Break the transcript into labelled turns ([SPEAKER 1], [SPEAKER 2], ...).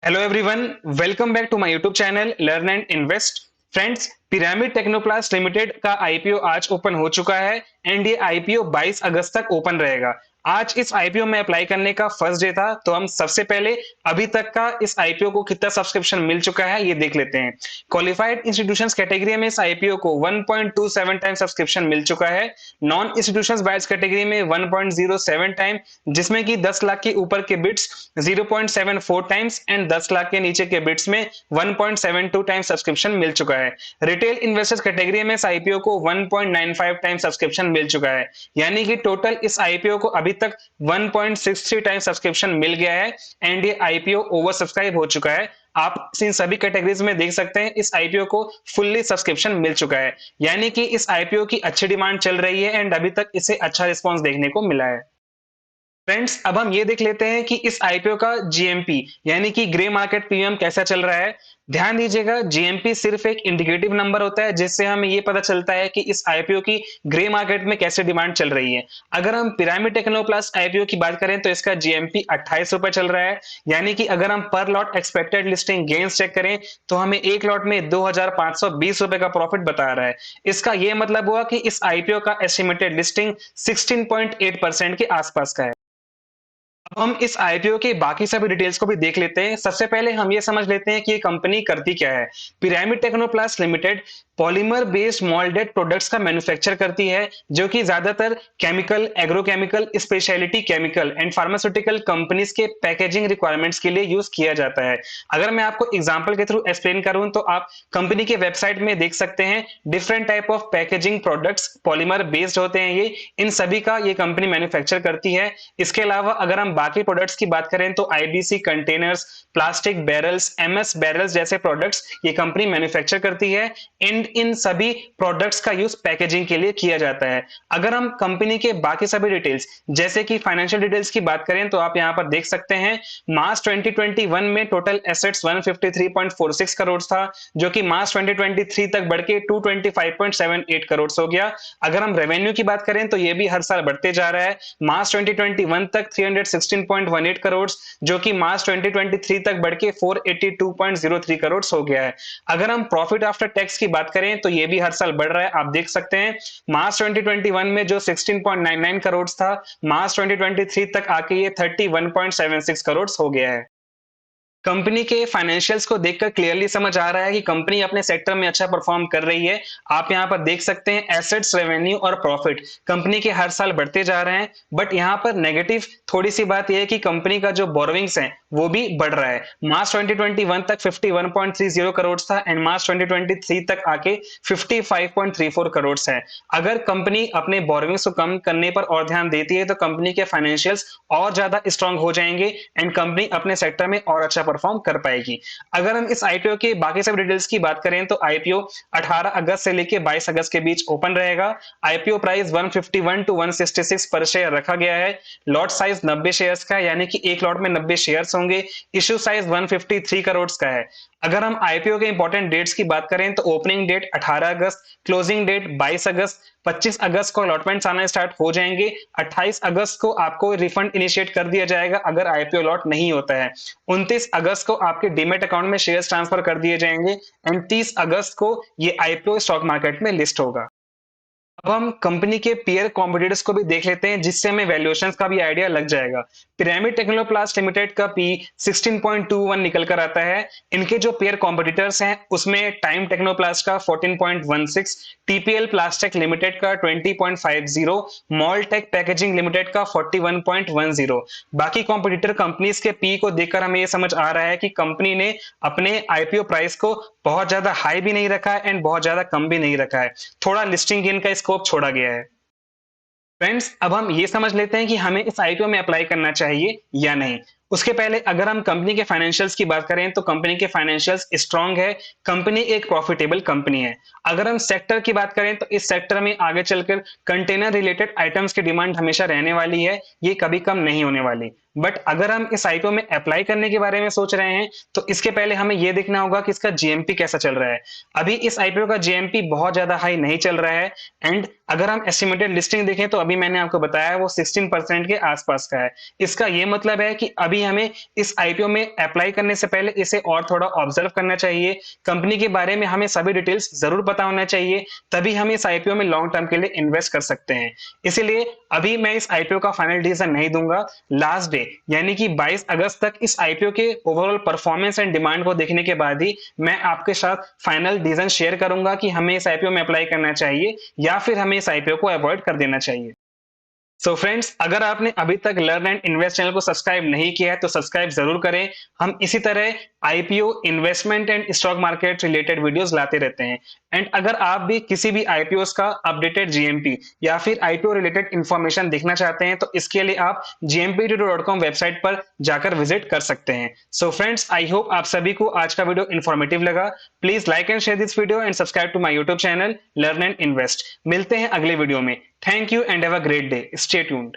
[SPEAKER 1] Hello everyone, welcome back to my YouTube channel learn and invest. Friends, Pyramid Technoplast Limited का IPO आज open हो चुका है and ये आईपीओ 22 अगस्त तक ओपन रहेगा। आज इस आईपीओ में अप्लाई करने का फर्स्ट डे था, तो हम सबसे पहले अभी तक का इस आईपीओ को कितना सब्सक्रिप्शन मिल चुका है ये देख लेते हैं। क्वालिफाइड इंस्टीट्यूशंस कैटेगरी में इस आईपीओ को 1.27 टाइम सब्सक्रिप्शन मिल चुका है। नॉन इंस्टीट्यूशंस बायर्स कैटेगरी में 1.07 टाइम, जिसमें कि 10 लाख के ऊपर के बिट्स 0.74 टाइम्स एंड 10 लाख के नीचे के बिट्स में 1.72 टाइम सब्सक्रिप्शन मिल चुका है। रिटेल इन्वेस्टर्स कैटेगरी में इस आईपीओ को 1.95 टाइम सब्सक्रिप्शन मिल चुका है, यानी कि टोटल इस आईपीओ को अभी तक 1.63 टाइम सब्सक्रिप्शन मिल गया है एंड ये आईपीओ ओवर सब्सक्राइब हो चुका है। आप इन सभी कैटेगरीज में देख सकते हैं इस आईपीओ को फुल्ली सब्सक्रिप्शन मिल चुका है, यानी कि इस आईपीओ की अच्छी डिमांड चल रही है एंड अभी तक इसे अच्छा रिस्पॉन्स देखने को मिला है। फ्रेंड्स, अब हम ये देख लेते हैं कि इस आईपीओ का जीएमपी यानी कि ग्रे मार्केट प्रीमियम कैसा चल रहा है। ध्यान दीजिएगा, जीएमपी सिर्फ एक इंडिकेटिव नंबर होता है जिससे हमें ये पता चलता है कि इस आईपीओ की ग्रे मार्केट में कैसे डिमांड चल रही है। अगर हम पिरामिड टेक्नोप्लास्ट आईपीओ की बात करें तो इसका जीएमपी 28 रुपए चल रहा है, यानी कि अगर हम per lot expected listing gains check करें तो हमें एक लॉट में 2520 रुपए का प्रॉफिट बता रहा है। इसका यह मतलब हुआ कि इस आईपीओ का एस्टिमेटेड लिस्टिंग 16.8% के आसपास का है। अब हम इस आईपीओ के बाकी सभी डिटेल्स को भी देख लेते हैं। सबसे पहले हम ये समझ लेते हैं कि ये कंपनी करती क्या है। Pyramid Technoplast limited polymer based moulded products का मैन्युफैक्चर करती है, जो कि ज्यादातर chemical, agrochemical, speciality chemical and pharmaceutical companies के पैकेजिंग रिक्वायरमेंट्स के लिए यूज किया जाता है। अगर मैं आपको एग्जांपल के थ्रू एक्सप्लेन करूं तो आप कंपनी के वेबसाइट में देख सकते हैं different type of packaging products polymer based होते हैं। ये इन सभी का ये कंपनी मैन्युफैक्चर करती है। इसके अलावा अगर हम बाकी प्रोडक्ट्स की बात करें तो IBC containers, plastic barrels, MS barrels जैसे प्रोडक्ट्स ये कंपनी मैन्युफैक्चर करती है एंड इन सभी प्रोडक्ट्स का यूज पैकेजिंग के लिए किया जाता है। अगर हम कंपनी के बाकी सभी डिटेल्स जैसे कि फाइनेंशियल डिटेल्स की बात करें तो आप यहां पर देख सकते हैं मार्च 2021 में टोटल एसेट्स 153.46 करोड़ था, जो कि मार्च 2023 तक बढ़ के 225.78 करोड़ हो गया। अगर हम रेवेन्यू की बात करें तो ये भी हर साल बढ़ते जा रहा है। मार्च 2021 तक 316.18 करोड़, जो कि मार्च 2023 तक बढ़ के 482.03 करोड़ हो गया है। अगर हम प्रॉफिट आफ्टर टैक्स की बात करें तो ये भी हर साल बढ़ रहा है। आप देख सकते हैं मार्च 2021 में जो 16.99 करोड़ था, मार्च 2023 तक आके ये 31.76 करोड़ हो गया है। कंपनी के फाइनेंशियल्स को देखकर क्लियरली समझ आ रहा है कि कंपनी अपने सेक्टर में अच्छा परफॉर्म कर रही है। आप यहां पर देख सकते हैं एसेट्स, रेवेन्यू और प्रॉफिट कंपनी के हर साल बढ़ते जा रहे हैं। बट यहां पर नेगेटिव थोड़ी सी बात यह है कि कंपनी का जो बोरोविंग्स है वो भी बढ़ रहा है। मार्च 2021 तक 51.30 करोड़ था एंड मार्च 2023 तक आके 55.34 करोड़ है। अगर कंपनी अपने बोरोविंग्स को कम करने पर और ध्यान देती है तो कंपनी के फाइनेंशियल्स और ज्यादा स्ट्रांग हो जाएंगे एंड कंपनी अपने सेक्टर में और अच्छा परफॉर्म कर पाएगी। अगर हम इस आईपीओ के बाकी सब डिटेल्स की बात करें तो आईपीओ 18 अगस्त से लेकर 22 अगस्त के बीच ओपन रहेगा। आईपीओ प्राइस 151 टू 166 पर शेयर रखा गया है। लॉट साइज 90 शेयर्स का, यानी कि एक लॉट में 90 शेयर्स होंगे। इश्यू साइज 153 करोड़ का है। अगर हम आईपीओ के इंपॉर्टेंट डेट्स की बात करें तो ओपनिंग डेट 18 अगस्त, क्लोजिंग डेट 22 अगस्त, 25 अगस्त को अलॉटमेंट्स आना स्टार्ट हो जाएंगे। 28 अगस्त को आपको रिफंड इनिशिएट कर दिया जाएगा अगर आईपीओ लॉट नहीं होता है। 29 अगस्त को आपके डीमेट अकाउंट में शेयर्स ट्रांसफर कर दिए जाएंगे एंड 30 अगस्त को ये आईपीओ स्टॉक मार्केट में लिस्ट होगा। अब हम कंपनी के पीयर कॉम्पिटिटर्स को भी देख लेते हैं जिससे हमें वैल्यूएशंस का भी आइडिया लग जाएगा। पिरामिड टेक्नोप्लास्ट लिमिटेड का पी 16.21 निकल कर आता है। इनके जो पीयर कॉम्पिटिटर्स हैं उसमें टाइम टेक्नोप्लास्ट का 14.16, टीपीएल प्लास्टिक लिमिटेड का 20.50, मॉलटेक पैकेजिंग लिमिटेड का 41.10। बाकी कॉम्पिटिटर कंपनीज के पी को देखकर हमें यह समझ आ रहा है कि कंपनी ने अपने आईपीओ प्राइस को बहुत ज्यादा हाई भी नहीं रखा है एंड बहुत ज्यादा कम भी नहीं रखा है। थोड़ा लिस्टिंग गेन का स्कोप छोड़ा गया है। फ्रेंड्स, अब हम ये समझ लेते हैं कि हमें इस आईपीओ में अप्लाई करना चाहिए या नहीं। उसके पहले अगर हम कंपनी के फाइनेंशियल्स की बात करें तो कंपनी के फाइनेंशियल्स स्ट्रांग है। कंपनी एक प्रॉफिटेबल कंपनी है। अगर हम सेक्टर की बात करें तो इस सेक्टर में आगे चलकर कंटेनर रिलेटेड आइटम्स की डिमांड हमेशा रहने वाली है, ये कभी कम नहीं होने वाली। बट अगर हम इस आईपीओ में अप्लाई करने के बारे में सोच रहे हैं तो इसके पहले हमें यह देखना होगा कि इसका जीएमपी कैसा चल रहा है। अभी इस आईपीओ का जीएमपी बहुत ज्यादा हाई नहीं चल रहा है एंड अगर हम एस्टिमेटेड लिस्टिंग देखें तो अभी मैंने आपको बताया वो 16% के आसपास का है। इसका ये मतलब है कि अभी हमें इस आईपीओ में अप्लाई करने से पहले इसे और थोड़ा ऑब्जर्व करना चाहिए। कंपनी के बारे में हमें सभी डिटेल्स जरूर पता होना चाहिए, तभी हम इस आईपीओ में लॉन्ग टर्म के लिए इन्वेस्ट कर सकते हैं। इसीलिए अभी मैं इस आईपीओ का फाइनल डिसीजन नहीं दूंगा। लास्ट डे यानी कि 22 अगस्त तक इस आईपीओ के ओवरऑल परफॉर्मेंस एंड डिमांड को देखने के बाद ही मैं आपके साथ फाइनल डिसीजन शेयर करूंगा कि हमें इस आईपीओ में अप्लाई करना चाहिए या फिर हमें इस आईपीओ को अवॉइड कर देना चाहिए। सो फ्रेंड्स, अगर आपने अभी तक लर्न एंड इन्वेस्ट चैनल को सब्सक्राइब नहीं किया है तो सब्सक्राइब जरूर करें। हम इसी तरह IPO, investment and stock market related videos लाते रहते हैं। एंड अगर आप भी किसी भी आईपीओ का अपडेटेड जीएमपी या फिर आईपीओ रिलेटेड इंफॉर्मेशन देखना चाहते हैं तो इसके लिए आप gmptutor.com वेबसाइट पर जाकर विजिट कर सकते हैं। सो फ्रेंड्स, आई होप आप सभी को आज का वीडियो इन्फॉर्मेटिव लगा। Please like and share this video and subscribe to my YouTube channel learn and invest. मिलते हैं अगले वीडियो में। Thank you and have a great day. Stay tuned.